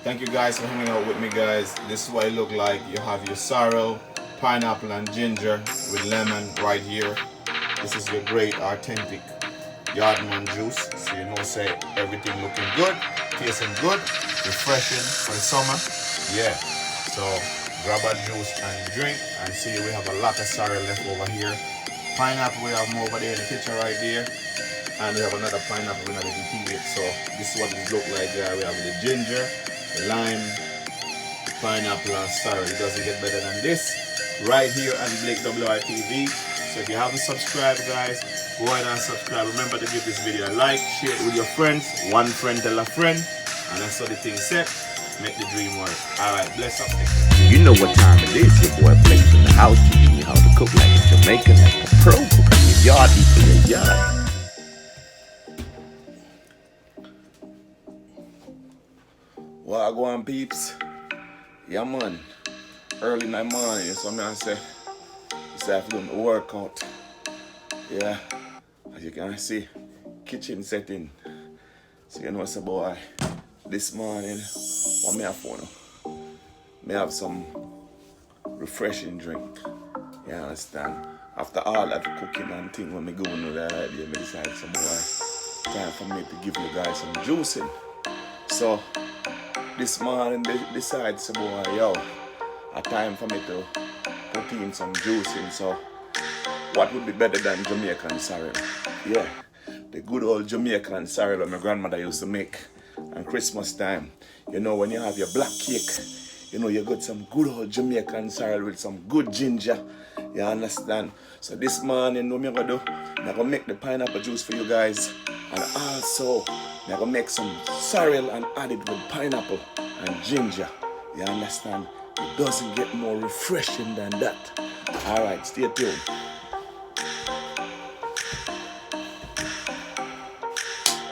Thank you guys for hanging out with me, guys. This is what it look like. You have your sorrel, pineapple and ginger with lemon right here. This is your great authentic Yardman juice. So you know say everything looking good, tasting good, refreshing for the summer. Yeah. So grab a juice and drink and see we have a lot of sorrel left over here. Pineapple we have more over there in the picture right there. And we have another pineapple we're not even eating it. So this is what it look like there. We have the ginger, the lime, pineapple and sorrel. It doesn't get better than this. Right here on Blake WRTV. So if you haven't subscribed, guys, go ahead and subscribe. Remember to give this video a like, share it with your friends. One friend tell a friend. And that's how the thing set. Make the dream work. Alright, bless up. You know what time it is. Your boy Blake's in the house teaching you how to cook like a Jamaican, like a pro cook in your yard, for your yard. Well, I go on peeps. Yeah man. Early in the morning, so I say it's time to do my workout. Yeah. As you can see, kitchen setting. So you know what's a boy. This morning, what me have for now? Me have some refreshing drink. You understand? After all that cooking and thing when me go into the idea, me decide some boy. Time for me to give you guys some juicing. So this morning they decide some boy, yo, a time for me to put in some juicing. So what would be better than Jamaican sorrel? Yeah, the good old Jamaican sorrel that my grandmother used to make on Christmas time. You know, when you have your black cake, you know, you got some good old Jamaican sorrel with some good ginger. You understand? So this morning, what I'm gonna do, I'm gonna make the pineapple juice for you guys. And also, I'm gonna make some sorrel and add it with pineapple and ginger. You understand? It doesn't get more refreshing than that. Alright, stay tuned.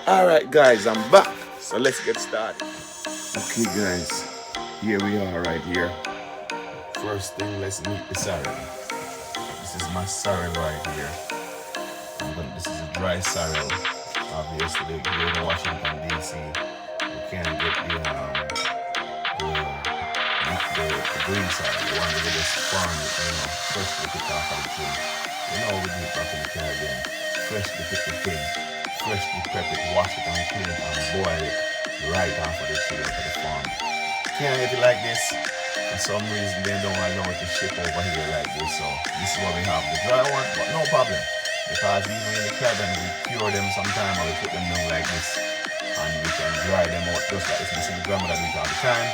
Alright guys, I'm back. So let's get started. Okay guys, here we are right here. First thing, let's meet the sorrel. This is my sorrel right here. This is a dry sorrel. Obviously, if you go to Washington DC, you can't get the green sorrel, the one that they just farm it, you know, freshly picked off of the tree. You know we do it back in the Caribbean. Freshly pick the thing, freshly prep it, wash it and clean it and boil it right off of the tree for the farm. Can't get it like this. For some reason they don't allow it to ship over here like this, so this is what we have, the dry one, but no problem. Because even in the Caribbean we cure them sometimes or we put them down like this and we can dry them out just like this. This is the grandmother do it all the time.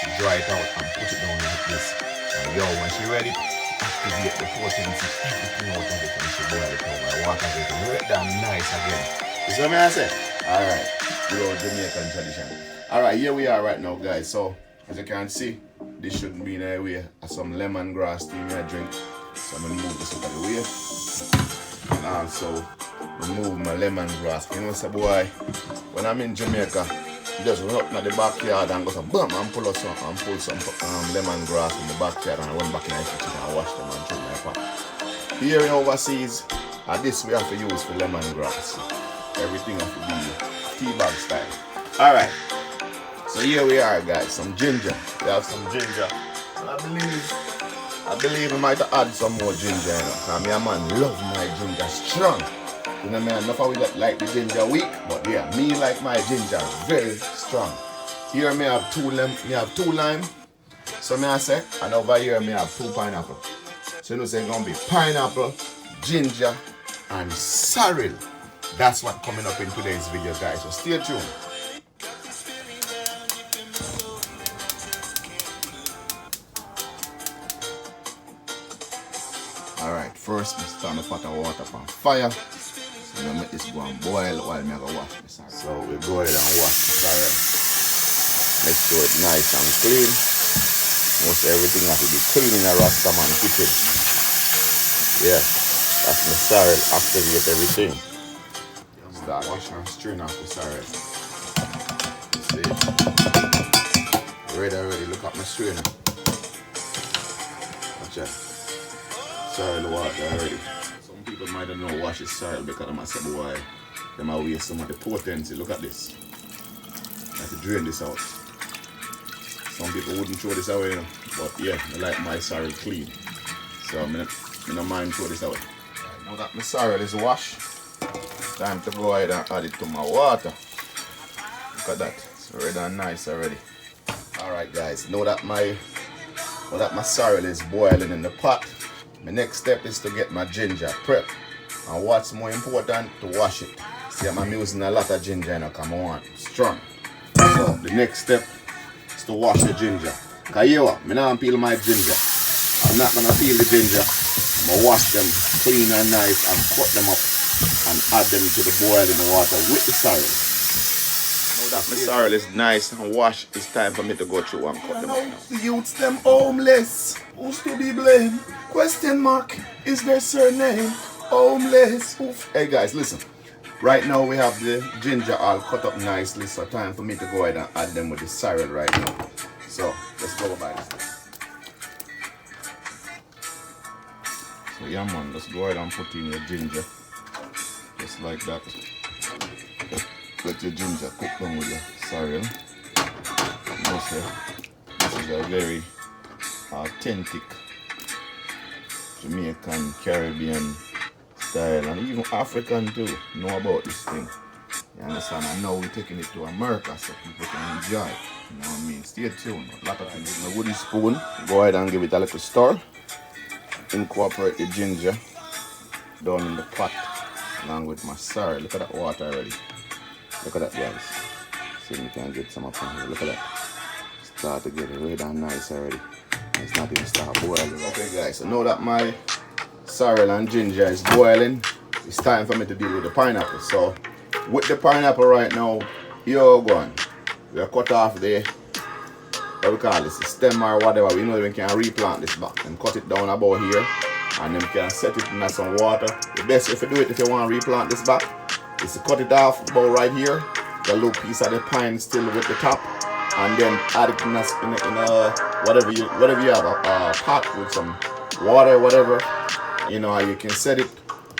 She dry it out and put it down like this. And yo, when she ready, activate the potency, everything out of it and she boil it over, water it, make that nice again. You see what I say? Alright, good old Jamaican tradition. Alright, here we are right now guys. So, as you can see, this shouldn't be in the way of some lemongrass tea I drink. So I'm going to move this out of the way. And also remove my lemongrass. You know what's a boy? When I'm in Jamaica, you just run up in the backyard and go some bam and pull some lemongrass in the backyard and run back in the kitchen and wash them and drink my pot. Here in overseas, this we have to use for lemongrass. Everything has to be tea bag style. Alright. So here we are guys, some ginger. We have some ginger. And I believe we might add some more ginger, you know. Because me a man love my ginger strong. You know me, enough of we like the ginger weak, but yeah, me like my ginger very strong. Here me have two lime. So me I say, and over here me have 2 pineapple. So you know say it's gonna be pineapple, ginger, and sorrel. That's what coming up in today's video guys. So stay tuned. Alright, first we start the pot of water on fire. So I'm gonna make this go and boil while I'm gonna wash the sorrel. So we go ahead and wash the sorrel. Make sure it's nice and clean. Most everything has to be clean in a Rastaman kitchen. Yeah, that's the sorrel, activate everything. Start washing and strain off the sorrel. See? Ready already, look at my strainer. Watch out. Sorrel water already. Some people might not know wash the sorrel because I'm say boy, they might waste some of the potency. Look at this. I have to drain this out. Some people wouldn't throw this away, you know. But yeah, I like my sorrel clean. So I don't mind throw this away. Right, now that my sorrel is washed, time to go ahead and add it to my water. Look at that, it's red and nice already. Alright guys, now that my sorrel is boiling in the pot, my next step is to get my ginger prep. And what's more important, to wash it. See, I'm using a lot of ginger now because I want strong. So the next step is to wash the ginger. Because you know what, I'm not peel my ginger. I'm not going to peel the ginger. I'm going to wash them clean and nice and cut them up and add them to the boiling water with the sorrel. Now that my sorrel is nice and washed, it's time for me to go through and cut them up now. The youths them homeless. Who's to be blamed? Question mark. Is their surname homeless? Oof. Hey guys, listen. Right now we have the ginger all cut up nicely, so time for me to go ahead and add them with the sorrel right now. So let's go by this. So yeah man, let's go ahead and put in your ginger. Just like that. Let your ginger cook down with your sorrel. This is a very authentic Jamaican, Caribbean style, and even African too know about this thing. You understand? And now we're taking it to America so people can enjoy it. You know what I mean? Stay tuned. A lot of things. With my wooden spoon, go ahead and give it a little stir. Incorporate the ginger down in the pot along with my sorrel. Look at that water already. Look at that guys. See if we can get some up in here. Look at that. Start to get it red and nice already. It's not even start boiling. Okay guys, so now that my sorrel and ginger is boiling, it's time for me to deal with the pineapple. So with the pineapple right now, you're going. We'll cut off the, what we call this, the stem or whatever. We know we can replant this back and cut it down about here, and then we can set it in some water. The best if you do it, if you want to replant this back, is to cut it off about right here, the little piece of the pine still with the top, and then add it in a whatever you have, a pot with some water, whatever, you know, you can set it.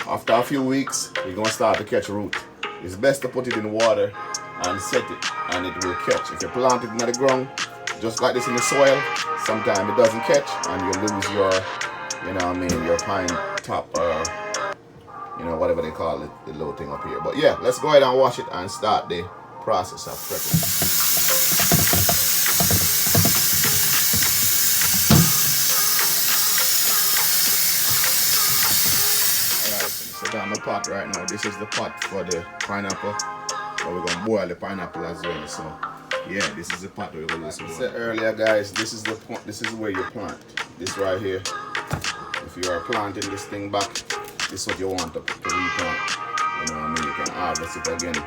After a few weeks, you're gonna start to catch root. It's best to put it in water and set it, and it will catch. If you plant it in the ground, just like this in the soil, sometimes it doesn't catch, and you lose your, you know what I mean, your pine top, or you know, whatever they call it, the little thing up here. But yeah, let's go ahead and wash it and start the process of prepping. Down the pot right now. This is the pot for the pineapple, but we're gonna boil the pineapple as well. So yeah, this is the pot we're gonna use. Like I said earlier, guys, this is the point. This is where you plant. This right here. If you are planting this thing back, this is what you want to replant. You know what I mean? You can harvest it again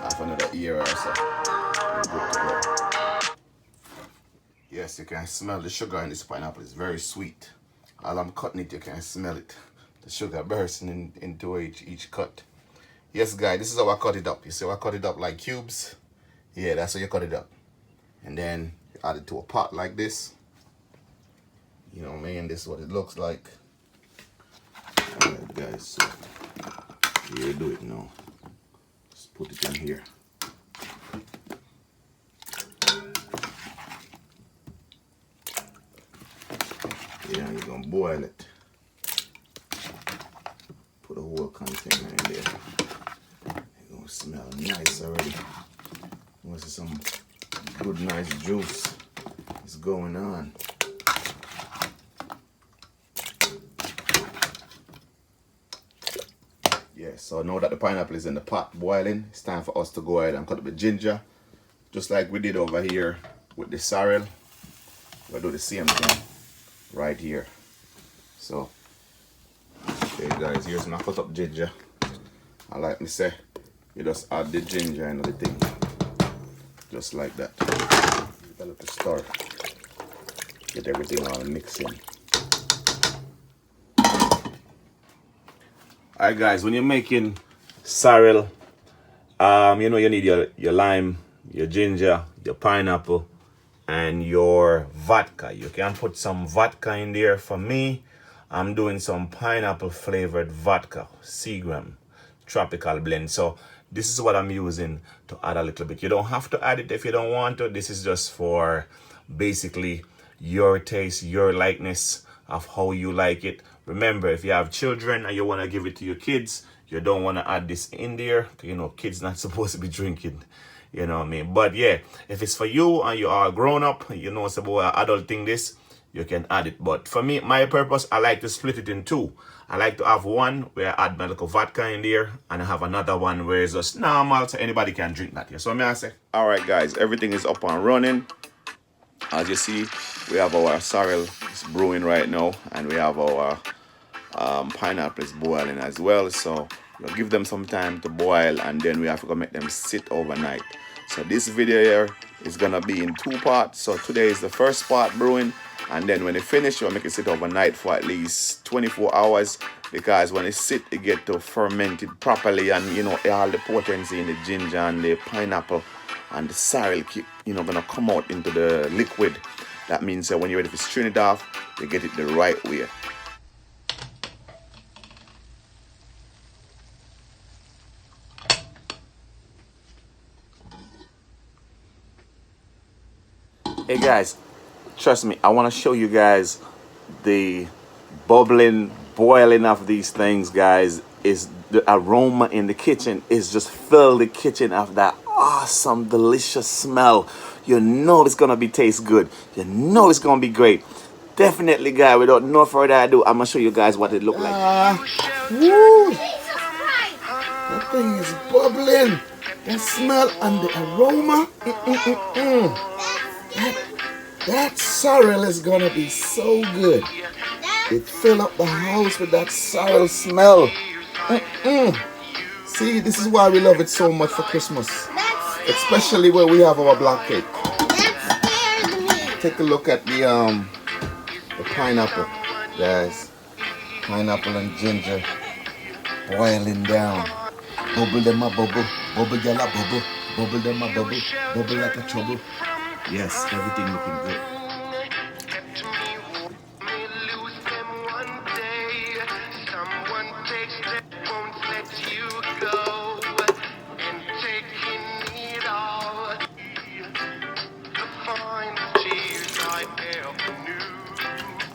after another year or so. You're good to go. Yes, you can smell the sugar in this pineapple. It's very sweet. While I'm cutting it, you can smell it. The sugar bursting into each cut. Yes guys, this is how I cut it up. You see how I cut it up like cubes? Yeah, that's how you cut it up. And then you add it to a pot like this. You know what I mean? This is what it looks like. Alright guys, so here you do it now. Just put it in here. Yeah, you're gonna boil it. Put a whole container in there. It's gonna smell nice already. What's some good nice juice is going on. Yeah, so now that the pineapple is in the pot boiling, it's time for us to go ahead and cut up the ginger. Just like we did over here with the sorrel. We'll do the same thing right here. So okay guys, here's my cut up ginger. And like me say, you just add the ginger into the thing. Just like that. A little stir. Get everything all mixed in. Alright guys, when you're making sorrel, you know you need your lime, your ginger, your pineapple, and your vodka. You can put some vodka in there. For me, I'm doing some pineapple flavored vodka, Seagram tropical blend. So this is what I'm using to add a little bit. You don't have to add it if you don't want to. This is just for basically your taste, your likeness of how you like it. Remember, if you have children and you want to give it to your kids, you don't want to add this in there. You know, kids not supposed to be drinking. You know what I mean? But yeah, if it's for you and you are grown up, you know it's about adult thing this, you can add it. But for me, my purpose, I like to split it in two. I like to have one where I add my little vodka in there, and I have another one where it's just normal, so anybody can drink that. Yeah. So I say, all right, guys, everything is up and running. As you see, we have our sorrel is brewing right now, and we have our pineapple is boiling as well. So we'll give them some time to boil, and then we have to go make them sit overnight. So this video here is gonna be in two parts. So today is the first part brewing, and then when it finish, we'll make it sit overnight for at least 24 hours, because when it sit, it get to ferment it properly, and you know all the potency in the ginger and the pineapple and the sorrel keep, you know, gonna come out into the liquid. That means that when you're ready to strain it off, you get it the right way. Hey guys, trust me, I want to show you guys the bubbling, boiling of these things, guys. Is the aroma in the kitchen is just fill the kitchen of that awesome, delicious smell. You know it's gonna be taste good. You know it's gonna be great. Definitely, guys. Without no further ado, I'm gonna show you guys what it look like. Woo! That thing is bubbling. The smell and the aroma. That sorrel is gonna be so good. It fill up the house with that sorrel smell. See, this is why we love it so much for Christmas. Especially where we have our black cake. Take a look at the pineapple, guys. Pineapple and ginger boiling down. Bubble them a bubble, bubble gala bubble, bubble them a bubble, bubble like a trouble. Yes, everything looking good.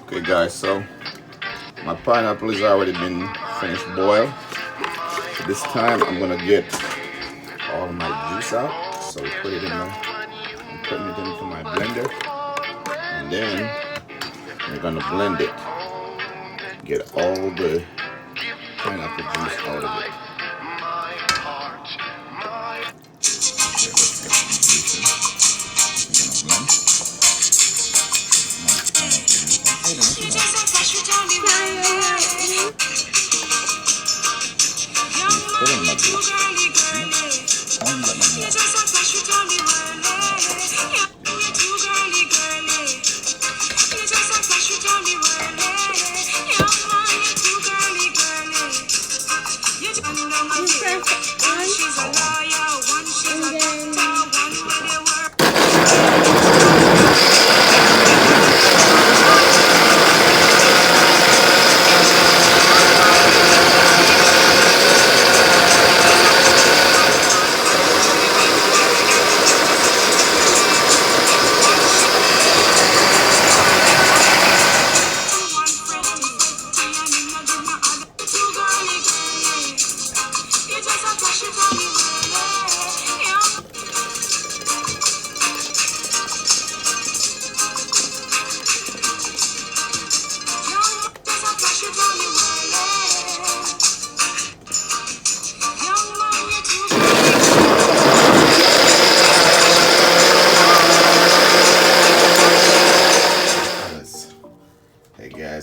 Okay guys, so my pineapple has already been finished boiled. So this time I'm gonna get all my juice out. So put it in I'm putting it into my blender, and then we're gonna blend it. Get all the pineapple juice out of it.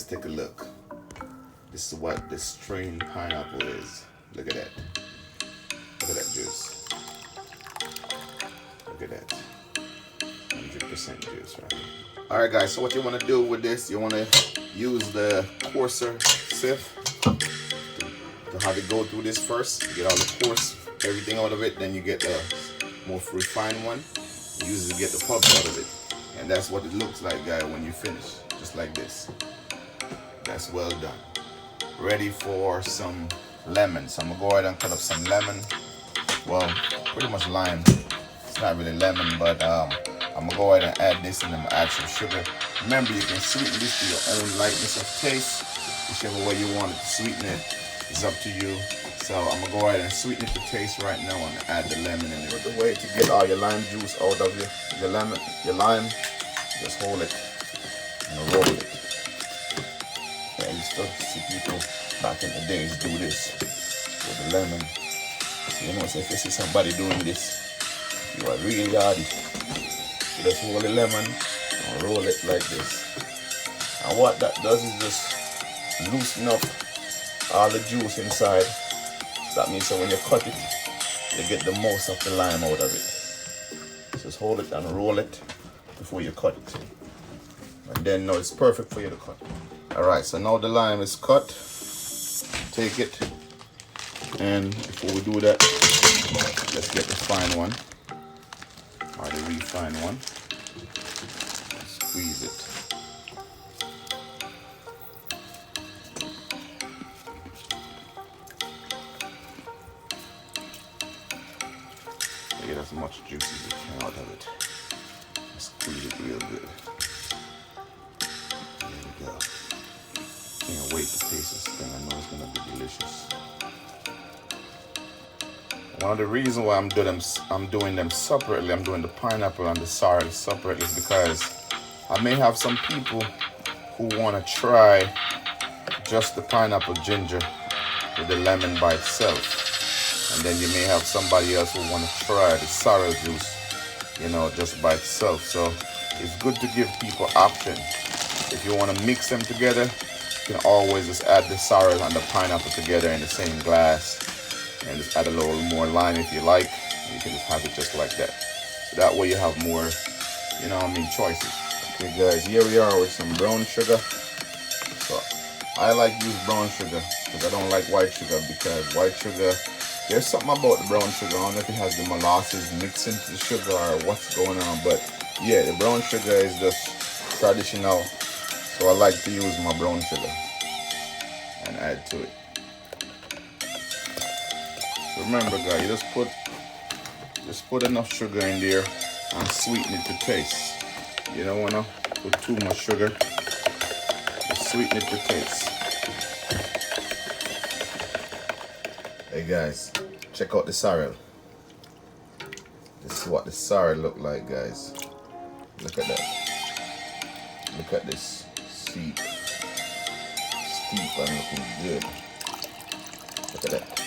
Take a look. This is what the strained pineapple is. Look at that. Look at that juice. Look at that. 100% juice, right? Alright guys, so what you want to do with this, you want to use the coarser sieve to have it go through this first. Get all the coarse, everything out of it, then you get the more refined one. You use it to get the pulp out of it. And that's what it looks like, guys, when you finish. Just like this. That's well done. Ready for some lemon. So I'm gonna go ahead and cut up some lemon. Well, pretty much lime. It's not really lemon, but I'm gonna go ahead and add this, and then add some sugar. Remember, you can sweeten this to your own likeness of taste. Whichever way you want it to sweeten it is up to you. So I'm gonna go ahead and sweeten it to taste right now and add the lemon in it. The way to get all your lime juice out of your lime, just hold it and roll it. Yeah, I used to see people back in the days do this with the lemon. So, you know, so if you see somebody doing this, you are really hardy. You just hold the lemon and roll it like this. And what that does is just loosen up all the juice inside. That means that when you cut it, you get the most of the lime out of it. Just hold it and roll it before you cut it. And then now it's perfect for you to cut. Alright, so now the lime is cut. Take it. And before we do that, let's get the fine one. Or the refined one. Squeeze it. Get as much juice as you can out of it. Squeeze it real good. There we go. Can't wait to taste this thing. I know it's gonna be delicious. One of the reasons why I'm doing them separately, I'm doing the pineapple and the sorrel separately, is because I may have some people who want to try just the pineapple ginger with the lemon by itself. And then you may have somebody else who want to try the sorrel juice, you know, just by itself. So it's good to give people options. If you want to mix them together, you can always just add the sorrel and the pineapple together in the same glass, and just add a little more lime if you like. You can just have it just like that. So that way you have more, you know what I mean, choices. Okay guys, here we are with some brown sugar. So I like use brown sugar because I don't like white sugar, because white sugar, there's something about the brown sugar. I don't know if it has the molasses mixed into the sugar or what's going on, but yeah, the brown sugar is just traditional. So I like to use my brown sugar and add to it. Remember guys, you just put enough sugar in there and sweeten it to taste. You don't wanna put too much sugar. Just sweeten it to taste. Hey guys, check out the sorrel. This is what the sorrel look like, guys. Look at that. Look at this steep and looking good. Look at that.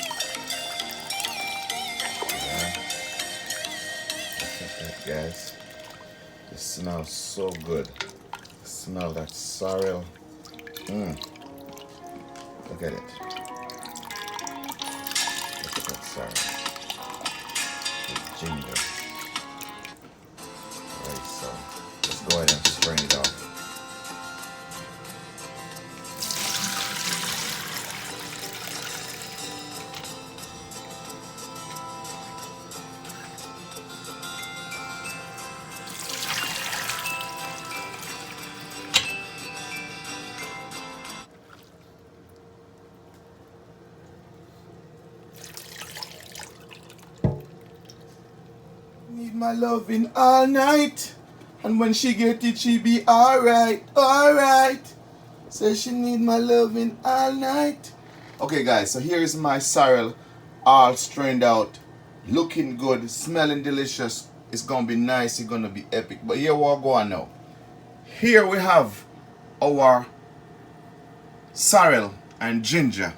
Guys, it smells so good. Smell that sorrel. Look at it. Look at that sorrel. With ginger. Alright, so let's go ahead and strain it off. Need my loving all night, and when she get it, she be alright, alright. Says she need my loving all night. Okay guys, so here is my sorrel, all strained out, looking good, smelling delicious. It's gonna be nice, it's gonna be epic. But here we're going now. Here we have our sorrel and ginger.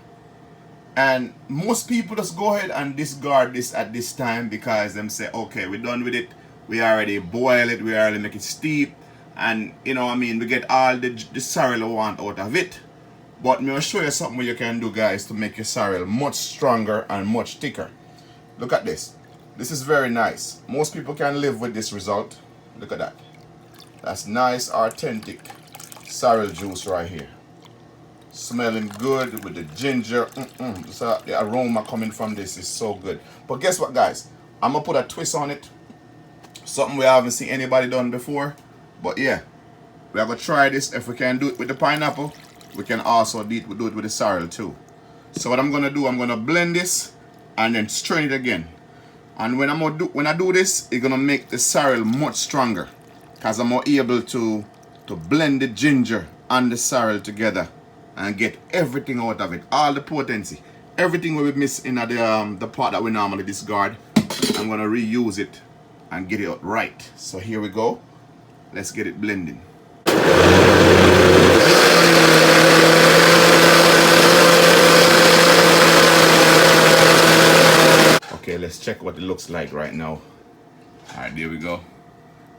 And most people just go ahead and discard this at this time because them say, okay, we're done with it. We already boil it, we already make it steep. And you know what I mean, we get all the sorrel we want out of it. But I'm going to show you something you can do, guys, to make your sorrel much stronger and much thicker. Look at this. This is very nice. Most people can live with this result. Look at that. That's nice, authentic sorrel juice right here. Smelling good with the ginger. So the aroma coming from this is so good. But guess what, guys? I'm gonna put a twist on it. Something we haven't seen anybody done before. But yeah, we're gonna try this. If we can do it with the pineapple, we can also do it with the sorrel too. So what I'm gonna do, I'm gonna blend this and then strain it again. And when I do this, it's gonna make the sorrel much stronger. because I'm more able to blend the ginger and the sorrel together and get everything out of it, all the potency, everything we miss in the pot that we normally discard. I'm gonna reuse it and get it out right. So here we go. Let's get it blending. Okay, let's check what it looks like right now. All right, there we go.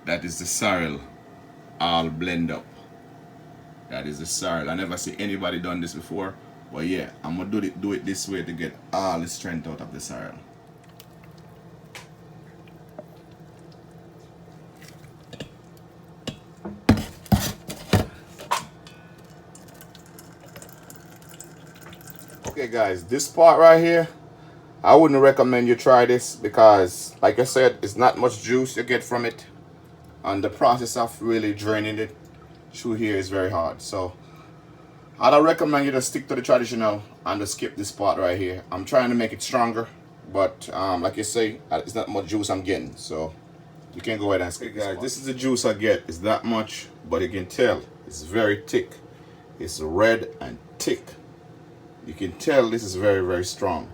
That is the sorrel all blend up. That is the sorrel. I never see anybody done this before, but yeah, I'm gonna do it this way to get all the strength out of the sorrel. Okay guys, this part right here, I wouldn't recommend you try this because like I said, it's not much juice you get from it, and the process of really draining it through here is very hard. So I don't recommend you to stick to the traditional and to skip this part right here. I'm trying to make it stronger, but like you say, it's not much juice I'm getting, so you can go ahead and skip. Guys, this is the juice I get. It's that much, but you can tell it's very thick. It's red and thick. You can tell this is very, very strong,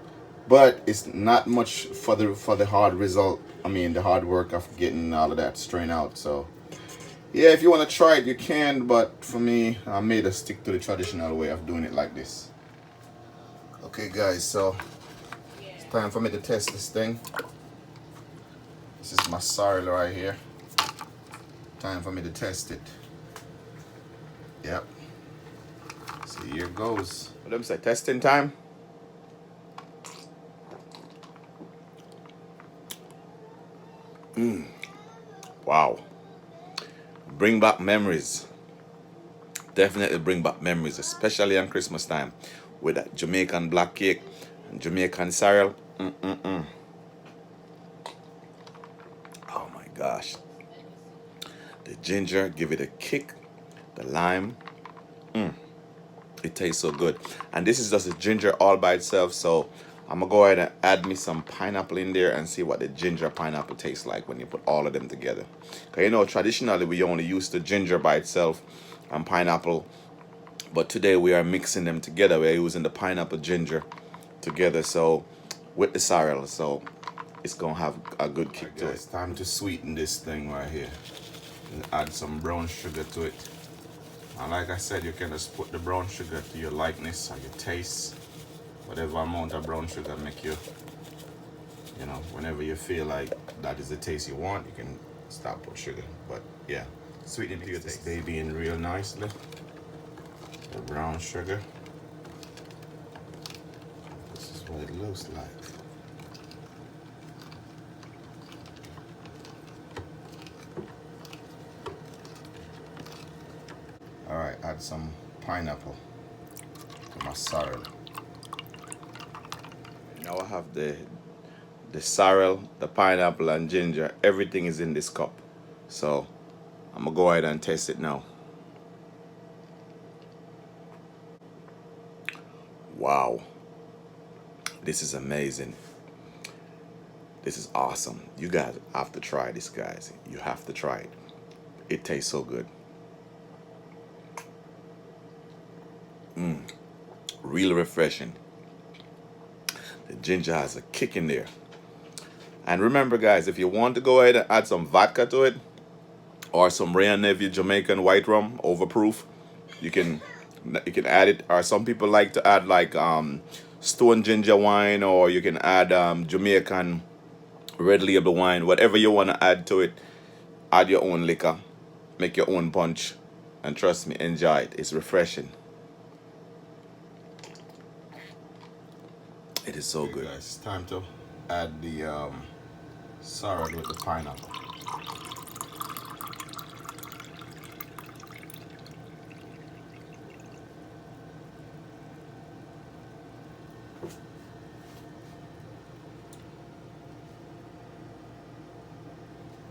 but it's not much for the hard result. I mean, the hard work of getting all of that strain out. So yeah, if you want to try it, you can, but for me, I made a stick to the traditional way of doing it like this. Okay guys, so it's time for me to test this thing. This is my sorrel right here. Time for me to test it. Yep. So here goes. What them say, testing time? Wow. Bring back memories. Definitely bring back memories, especially on Christmas time with that Jamaican black cake and Jamaican sorrel. Oh my gosh. The ginger, give it a kick. The lime. It tastes so good. And this is just a ginger all by itself, so I'm gonna go ahead and add me some pineapple in there and see what the ginger pineapple tastes like when you put all of them together. Because you know, traditionally we only use the ginger by itself and pineapple, but today we are mixing them together. We're using the pineapple ginger together, so with the sorrel, so it's gonna have a good kick to it. It's time to sweeten this thing right here and add some brown sugar to it. And like I said, you can just put the brown sugar to your likeness or your taste. Whatever amount of brown sugar make you, you know, whenever you feel like that is the taste you want, you can stop put sugar. But yeah, sweeten it to your taste. This baby in real nicely. The brown sugar. This is what it looks like. All right, add some pineapple to my sorrel. Now I have the sorrel, the pineapple and ginger. Everything is in this cup. So I'm gonna go ahead and taste it now. Wow. This is amazing. This is awesome. You guys have to try this, guys. You have to try it. It tastes so good. Real refreshing. The ginger has a kick in there. And remember guys, if you want to go ahead and add some vodka to it or some Ray and Nephew Jamaican white rum overproof, you can add it. Or some people like to add like stone ginger wine, or you can add Jamaican red label wine. Whatever you want to add to it, add your own liquor, make your own punch, and trust me, enjoy it. It's refreshing. It is so good. Guys, it's time to add the sorrel with the pineapple.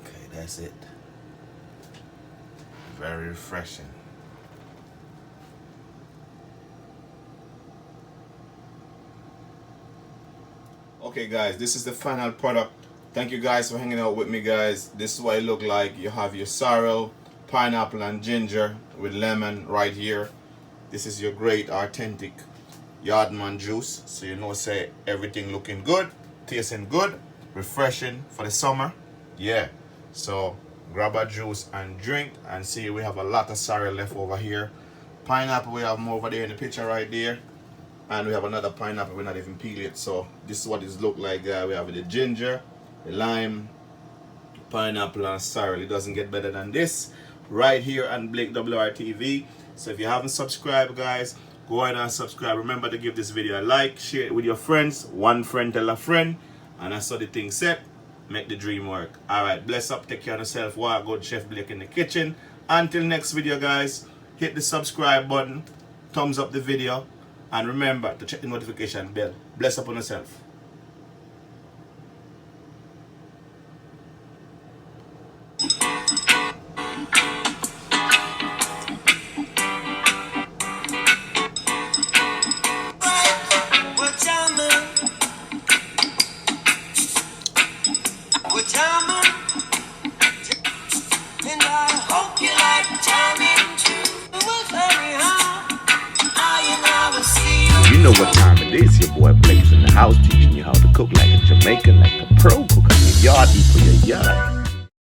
Okay, that's it. Very refreshing. Okay guys, this is the final product Thank you guys for hanging out with me, guys. This is what it look like. You have your sorrel, pineapple and ginger with lemon right here. This is your great authentic Yardman juice. So you know, say everything looking good, tasting good, refreshing for the summer. Yeah. So grab a juice and drink, and see we have a lot of sorrel left over here. Pineapple, we have more over there in the picture right there. And we have another pineapple, we're not even peeled it. So this is what it look like. We have the ginger, the lime, pineapple and sorrel. It doesn't get better than this right here on Blake WR TV. So if you haven't subscribed, guys, go ahead and subscribe. Remember to give this video a like, share it with your friends. One friend tell a friend, and that's how the thing set. Make the dream work. Alright, bless up, take care of yourself. Walk good, Chef Blake in the kitchen. Until next video, guys, hit the subscribe button, thumbs up the video, and remember to check the notification bell. Bless up on yourself. You know what time it is, your boy Blake's in the house teaching you how to cook like a Jamaican, like a pro cook. Your yard equal your yard.